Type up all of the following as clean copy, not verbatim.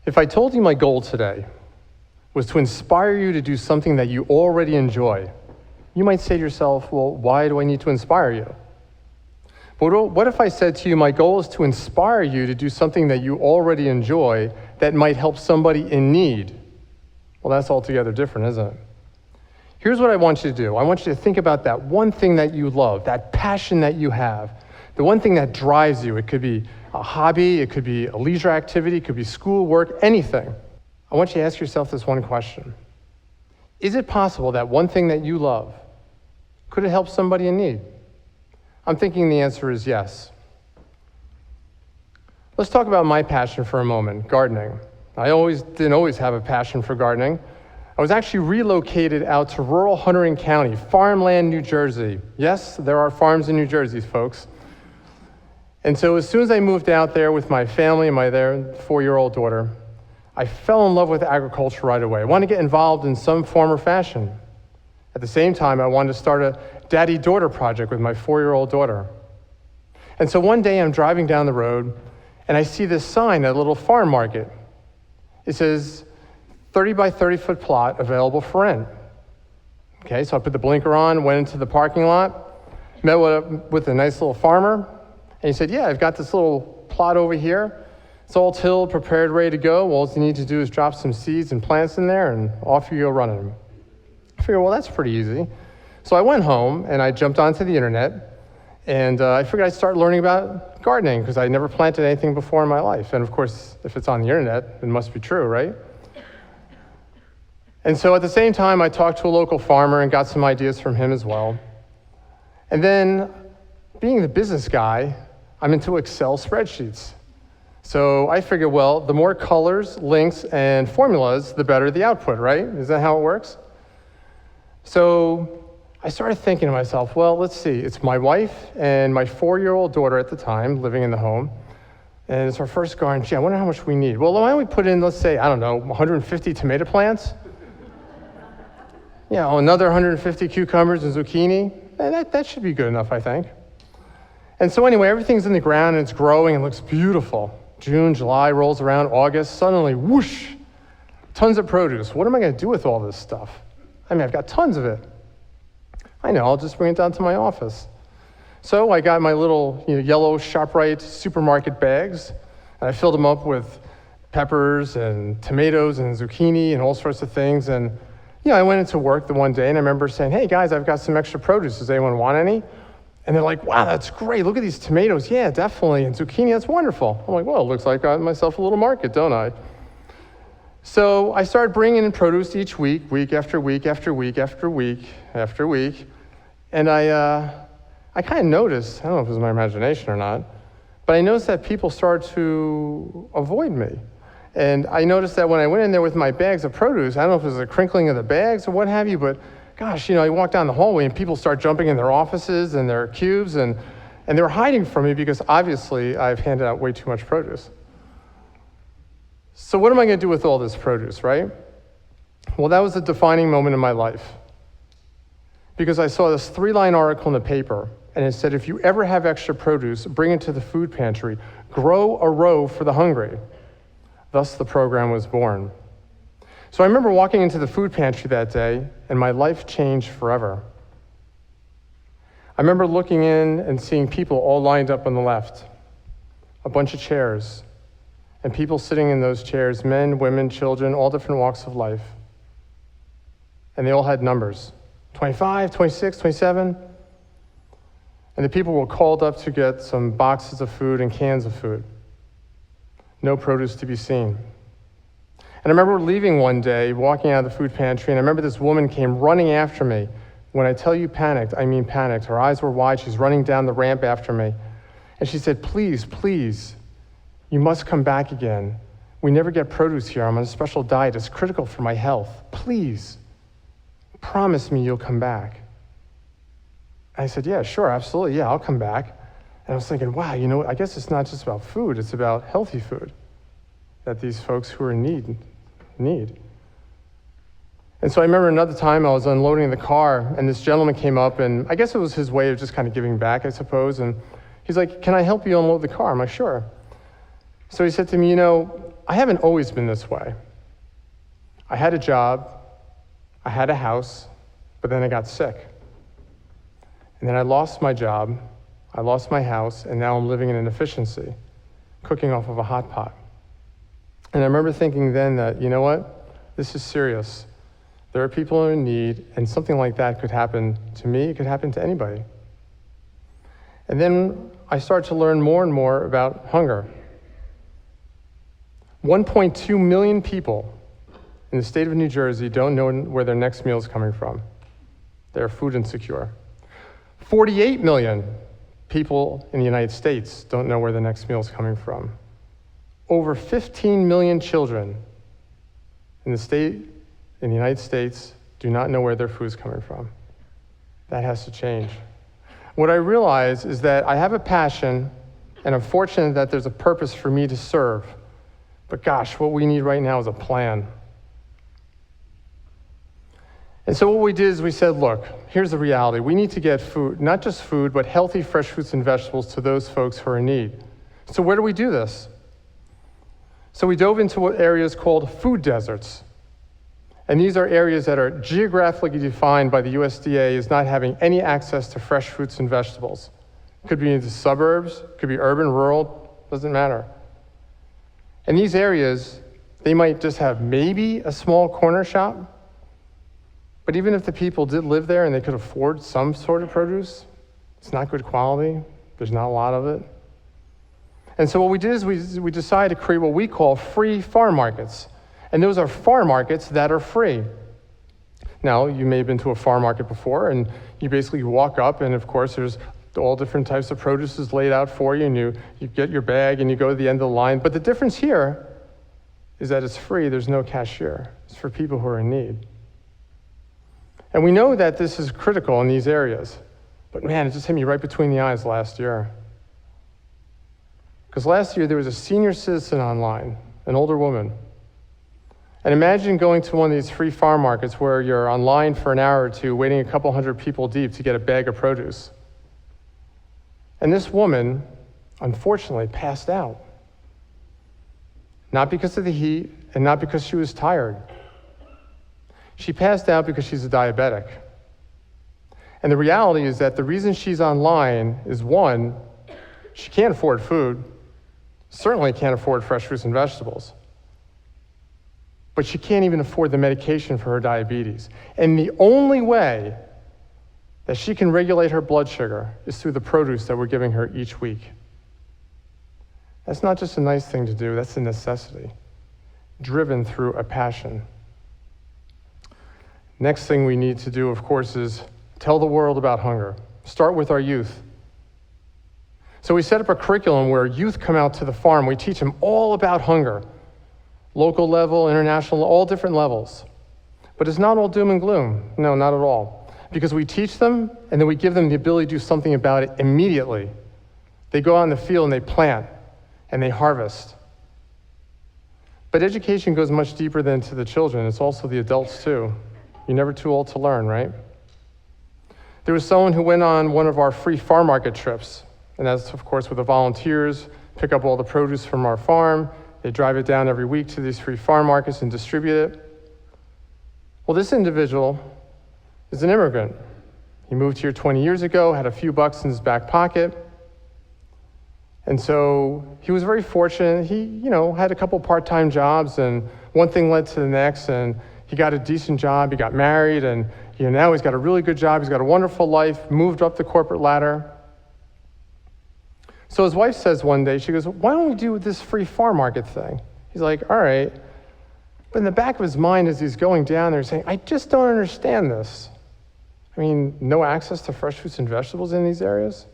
If I told you my goal today was to inspire you to do something that you already enjoy, you might say to yourself, well, why do I need to inspire you? But what if I said to you, my goal is to inspire you to do something that you already enjoy that might help somebody in need? Well, that's altogether different, isn't it? Here's what I want you to do. I want you to think about that one thing that you love, that passion that you have, the one thing that drives you. It could be a hobby, it could be a leisure activity, it could be school, work, anything. I want you to ask yourself this one question. Is it possible that one thing that you love, could it help somebody in need? I'm thinking the answer is yes. Let's talk about my passion for a moment, gardening. I didn't always have a passion for gardening. I was actually relocated out to rural Hunterdon County, farmland, New Jersey. Yes, there are farms in New Jersey, folks. And so as soon as I moved out there with my family and my 4-year-old daughter, I fell in love with agriculture right away. I wanted to get involved in some form or fashion. At the same time, I wanted to start a daddy-daughter project with my 4-year-old daughter. And so one day I'm driving down the road and I see this sign at a little farm market. It says, 30 by 30 foot plot available for rent. Okay, so I put the blinker on, went into the parking lot, met with a nice little farmer, and he said, yeah, I've got this little plot over here. It's all tilled, prepared, ready to go. All you need to do is drop some seeds and plants in there, and off you go running them. I figured, well, that's pretty easy. So I went home, and I jumped onto the internet, and I figured I'd start learning about gardening, because I never planted anything before in my life. And of course, if it's on the internet, it must be true, right? And so at the same time, I talked to a local farmer and got some ideas from him as well. And then, being the business guy, I'm into Excel spreadsheets. So I figured, well, the more colors, links, and formulas, the better the output, right? Is that how it works? So I started thinking to myself, well, let's see. It's my wife and my 4-year-old daughter at the time living in the home. And it's our first garden. Gee, I wonder how much we need. Well, why don't we put in, let's say, I don't know, 150 tomato plants? Another 150 cucumbers and zucchini. That should be good enough, I think. And so anyway, everything's in the ground and it's growing and looks beautiful. June, July rolls around, August, suddenly, whoosh, tons of produce. What am I going to do with all this stuff? I mean, I've got tons of it. I know, I'll just bring it down to my office. So I got my little yellow ShopRite supermarket bags, and I filled them up with peppers and tomatoes and zucchini and all sorts of things. And I went into work the one day, and I remember saying, hey, guys, I've got some extra produce. Does anyone want any? And they're like, wow, that's great. Look at these tomatoes. Yeah, definitely. And zucchini, that's wonderful. I'm like, well, it looks like I got myself a little market, don't I? So I started bringing in produce each week, week after week after week after week after week. And I kind of noticed, I don't know if it was my imagination or not, but I noticed that people started to avoid me. And I noticed that when I went in there with my bags of produce, I don't know if it was a crinkling of the bags or what have you, but gosh, I walked down the hallway and people start jumping in their offices and their cubes, and they were hiding from me because obviously I've handed out way too much produce. So what am I going to do with all this produce, right? Well, that was a defining moment in my life, because I saw this 3-line article in the paper, and it said, if you ever have extra produce, bring it to the food pantry. Grow a row for the hungry. Thus, the program was born. So I remember walking into the food pantry that day, and my life changed forever. I remember looking in and seeing people all lined up on the left, a bunch of chairs, and people sitting in those chairs, men, women, children, all different walks of life. And they all had numbers, 25, 26, 27. And the people were called up to get some boxes of food and cans of food. No produce to be seen. And I remember leaving one day, walking out of the food pantry, and I remember this woman came running after me. When I tell you panicked, I mean panicked. Her eyes were wide. She's running down the ramp after me. And she said, please, please, you must come back again. We never get produce here. I'm on a special diet. It's critical for my health. Please, promise me you'll come back. And I said, yeah, sure, absolutely. Yeah, I'll come back. And I was thinking, wow, I guess it's not just about food. It's about healthy food that these folks who are in need. And so I remember another time I was unloading the car, and this gentleman came up, and I guess it was his way of just kind of giving back, I suppose. And he's like, can I help you unload the car? I'm like, sure. So he said to me, I haven't always been this way. I had a job, I had a house, but then I got sick. And then I lost my job, I lost my house, and now I'm living in inefficiency, cooking off of a hot pot. And I remember thinking then that, you know what? This is serious. There are people in need, and something like that could happen to me, it could happen to anybody. And then I started to learn more and more about hunger. 1.2 million people in the state of New Jersey don't know where their next meal is coming from. They're food insecure. 48 million people in the United States don't know where the next meal is coming from. Over 15 million children in the United States do not know where their food is coming from. That has to change. What I realize is that I have a passion, and I'm fortunate that there's a purpose for me to serve. But gosh, what we need right now is a plan. And so what we did is we said, look, here's the reality. We need to get food, not just food, but healthy fresh fruits and vegetables to those folks who are in need. So where do we do this? So we dove into what areas called food deserts. And these are areas that are geographically defined by the USDA as not having any access to fresh fruits and vegetables. Could be in the suburbs, could be urban, rural, doesn't matter. And these areas, they might just have maybe a small corner shop, but even if the people did live there and they could afford some sort of produce, it's not good quality, there's not a lot of it. And so what we did is we decided to create what we call free farm markets. And those are farm markets that are free. Now, you may have been to a farm market before, and you basically walk up, and of course there's all different types of produce laid out for you, and you get your bag and you go to the end of the line. But the difference here is that it's free, there's no cashier. It's for people who are in need. And we know that this is critical in these areas. But man, it just hit me right between the eyes last year. Because last year there was a senior citizen online, an older woman. And imagine going to one of these free farm markets where you're online for an hour or two, waiting a couple hundred people deep to get a bag of produce. And this woman, unfortunately, passed out. Not because of the heat, and not because she was tired. She passed out because she's a diabetic. And the reality is that the reason she's online is, one, she can't afford food, certainly can't afford fresh fruits and vegetables, but she can't even afford the medication for her diabetes. And the only way that she can regulate her blood sugar is through the produce that we're giving her each week. That's not just a nice thing to do, that's a necessity, driven through a passion. Next thing we need to do, of course, is tell the world about hunger. Start with our youth. So we set up a curriculum where youth come out to the farm. We teach them all about hunger, local level, international, all different levels. But it's not all doom and gloom. No, not at all. Because we teach them, and then we give them the ability to do something about it immediately. They go out in the field and they plant, and they harvest. But education goes much deeper than to the children. It's also the adults, too. You're never too old to learn, right? There was someone who went on one of our free farm market trips, and that's, of course, with the volunteers, pick up all the produce from our farm. They drive it down every week to these free farm markets and distribute it. Well, this individual is an immigrant. He moved here 20 years ago, had a few bucks in his back pocket. And so he was very fortunate. He, had a couple part-time jobs, and one thing led to the next, and he got a decent job, he got married, and now he's got a really good job, he's got a wonderful life, moved up the corporate ladder. So his wife says one day, she goes, why don't we do this free farm market thing? He's like, all right. But in the back of his mind as he's going down there, saying, I just don't understand this. I mean, no access to fresh fruits and vegetables in these areas?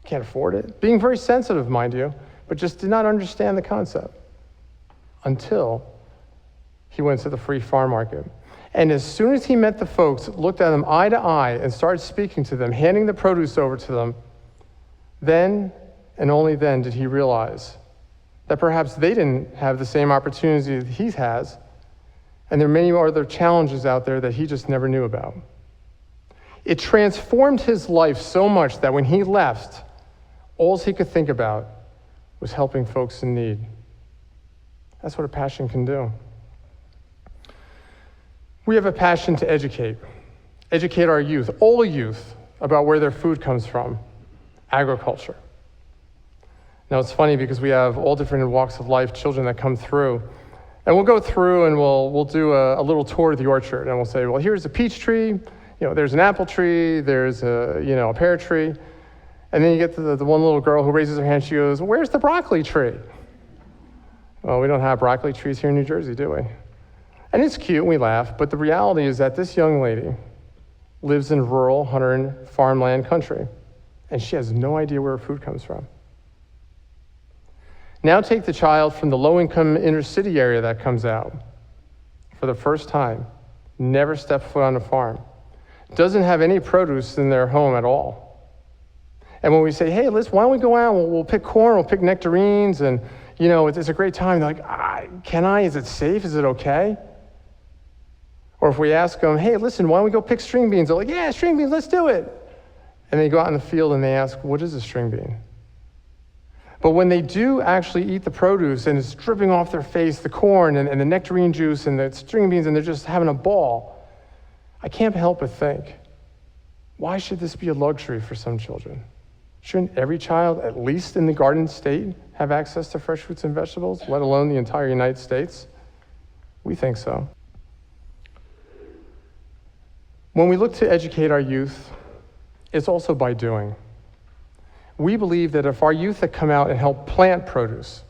Can't afford it. Being very sensitive, mind you, but just did not understand the concept until he went to the free farm market. And as soon as he met the folks, looked at them eye to eye and started speaking to them, handing the produce over to them, then and only then did he realize that perhaps they didn't have the same opportunity that he has, and there are many other challenges out there that he just never knew about. It transformed his life so much that when he left, all he could think about was helping folks in need. That's what a passion can do. We have a passion to educate our youth, all youth, about where their food comes from, agriculture. Now, it's funny because we have all different walks of life, children that come through, and we'll go through and we'll do a little tour of the orchard, and we'll say, well, here's a peach tree, there's an apple tree, there's a pear tree, and then you get to the one little girl who raises her hand, she goes, where's the broccoli tree? Well, we don't have broccoli trees here in New Jersey, do we? And it's cute, and we laugh, but the reality is that this young lady lives in rural hunter and farmland country, and she has no idea where her food comes from. Now take the child from the low-income inner city area that comes out for the first time, never stepped foot on a farm, doesn't have any produce in their home at all. And when we say, hey, Liz, why don't we go out, we'll pick corn, we'll pick nectarines, and it's a great time. They're like, can I? Is it safe? Is it okay? Or if we ask them, hey, listen, why don't we go pick string beans? They're like, yeah, string beans, let's do it. And they go out in the field and they ask, what is a string bean? But when they do actually eat the produce and it's dripping off their face, the corn and the nectarine juice and the string beans, and they're just having a ball, I can't help but think, why should this be a luxury for some children? Shouldn't every child, at least in the Garden State, have access to fresh fruits and vegetables, let alone the entire United States? We think so. When we look to educate our youth, it's also by doing. We believe that if our youth that come out and help plant produce,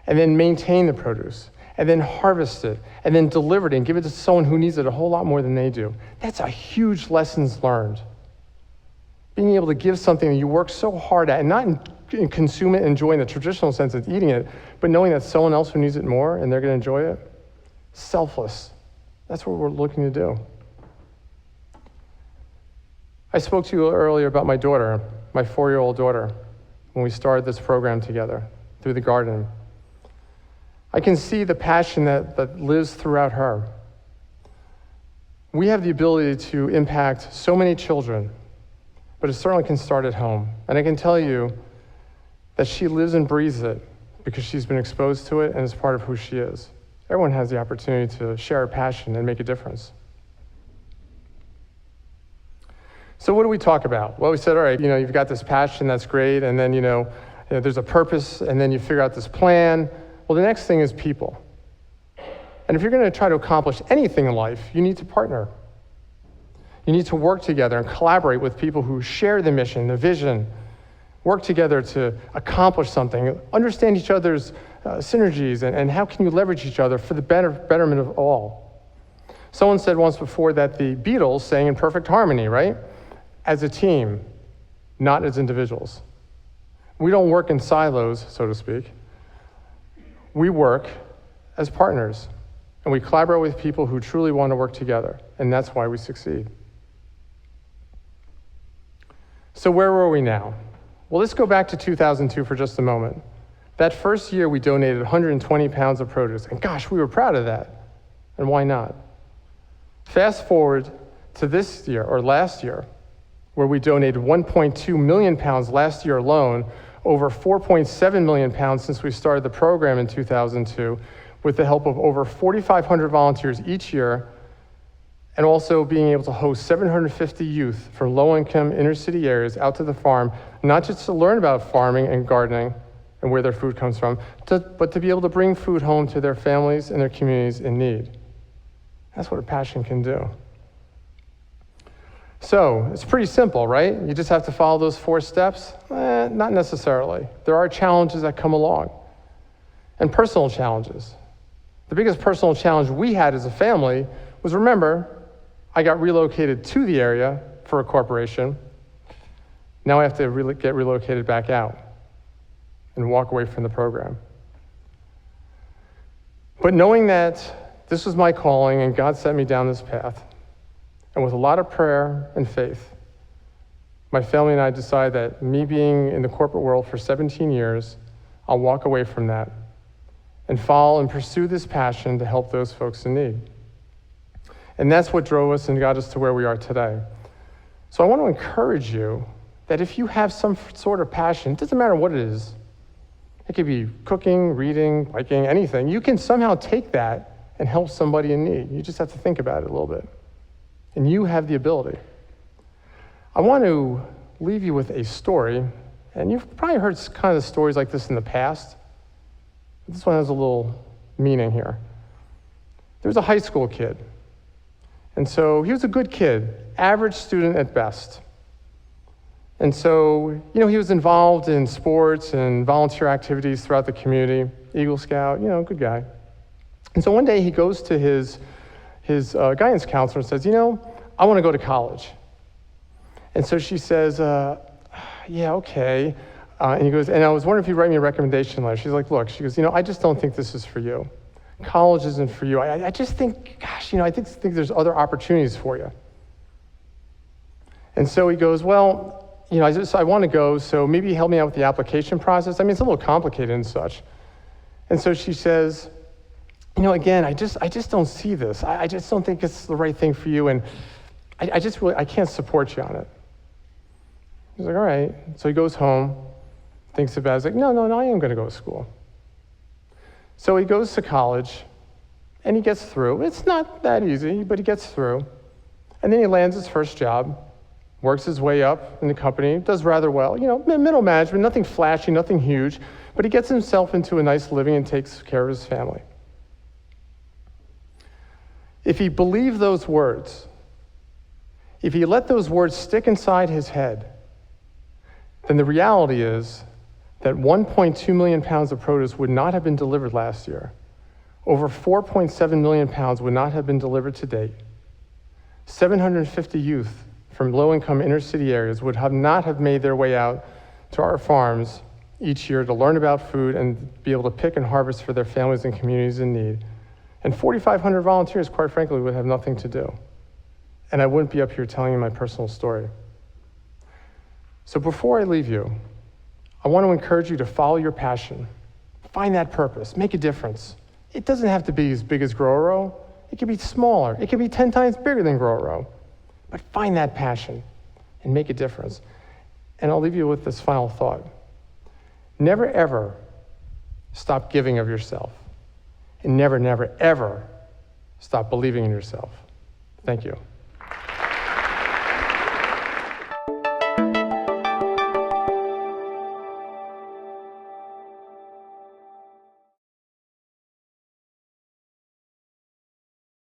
and then maintain the produce, and then harvest it, and then deliver it and give it to someone who needs it a whole lot more than they do, that's a huge lessons learned. Being able to give something that you work so hard at, and not in consume it and enjoy in the traditional sense of eating it, but knowing that someone else who needs it more and they're going to enjoy it. Selfless. That's what we're looking to do. I spoke to you earlier about my daughter, my 4-year-old daughter, when we started this program together through the garden. I can see the passion that lives throughout her. We have the ability to impact so many children, but it certainly can start at home. And I can tell you that she lives and breathes it because she's been exposed to it and is part of who she is. Everyone has the opportunity to share a passion and make a difference. So what do we talk about? Well, we said, all right, you've got this passion, that's great, and then, there's a purpose, and then you figure out this plan. Well, the next thing is people. And if you're going to try to accomplish anything in life, you need to partner. You need to work together and collaborate with people who share the mission, the vision, work together to accomplish something, understand each other's synergies, and how can you leverage each other for the betterment of all. Someone said once before that the Beatles sang in perfect harmony, right? As a team, not as individuals. We don't work in silos, so to speak. We work as partners, and we collaborate with people who truly want to work together, and that's why we succeed. So where were we now? Well, let's go back to 2002 for just a moment. That first year, we donated 120 pounds of produce, and gosh, we were proud of that. And why not? Fast forward to this year, or last year, where we donated 1.2 million pounds last year alone, over 4.7 million pounds since we started the program in 2002, with the help of over 4,500 volunteers each year, and also being able to host 750 youth from low-income inner-city areas out to the farm, not just to learn about farming and gardening and where their food comes from, but to be able to bring food home to their families and their communities in need. That's what a passion can do. So, it's pretty simple, right? You just have to follow those 4 steps? Not necessarily. There are challenges that come along, and personal challenges. The biggest personal challenge we had as a family was, remember, I got relocated to the area for a corporation. Now I have to get relocated back out and walk away from the program. But knowing that this was my calling and God set me down this path, and with a lot of prayer and faith, my family and I decided that me being in the corporate world for 17 years, I'll walk away from that and follow and pursue this passion to help those folks in need. And that's what drove us and got us to where we are today. So I want to encourage you that if you have some sort of passion, it doesn't matter what it is. It could be cooking, reading, biking, anything. You can somehow take that and help somebody in need. You just have to think about it a little bit. And you have the ability. I want to leave you with a story, and you've probably heard kind of stories like this in the past. This one has a little meaning here. There was a high school kid. And so he was a good kid, average student at best. And so, he was involved in sports and volunteer activities throughout the community, Eagle Scout, good guy. And so one day he goes to his guidance counselor and says, I want to go to college. And so she says, yeah, okay. And he goes, and I was wondering if you'd write me a recommendation letter. She's like, look, she goes, I just don't think this is for you. College isn't for you. I just think, gosh, I think there's other opportunities for you. And so he goes, well, I want to go, so maybe help me out with the application process. I mean, it's a little complicated and such. And so she says, again, I just don't see this. I just don't think it's the right thing for you, and I can't support you on it. He's like, all right. So he goes home, thinks about it. He's like, no, I am going to go to school. So he goes to college, and he gets through. It's not that easy, but he gets through. And then he lands his first job, works his way up in the company, does rather well. Middle management, nothing flashy, nothing huge, but he gets himself into a nice living and takes care of his family. If he believed those words, if he let those words stick inside his head, then the reality is that 1.2 million pounds of produce would not have been delivered last year. Over 4.7 million pounds would not have been delivered to date. 750 youth from low-income inner-city areas would not have made their way out to our farms each year to learn about food and be able to pick and harvest for their families and communities in need. And 4,500 volunteers, quite frankly, would have nothing to do. And I wouldn't be up here telling you my personal story. So before I leave you, I want to encourage you to follow your passion. Find that purpose. Make a difference. It doesn't have to be as big as Grow a Row. It can be smaller. It can be 10 times bigger than Grow a Row. But find that passion and make a difference. And I'll leave you with this final thought. Never, ever stop giving of yourself. And never, never, ever stop believing in yourself. Thank you.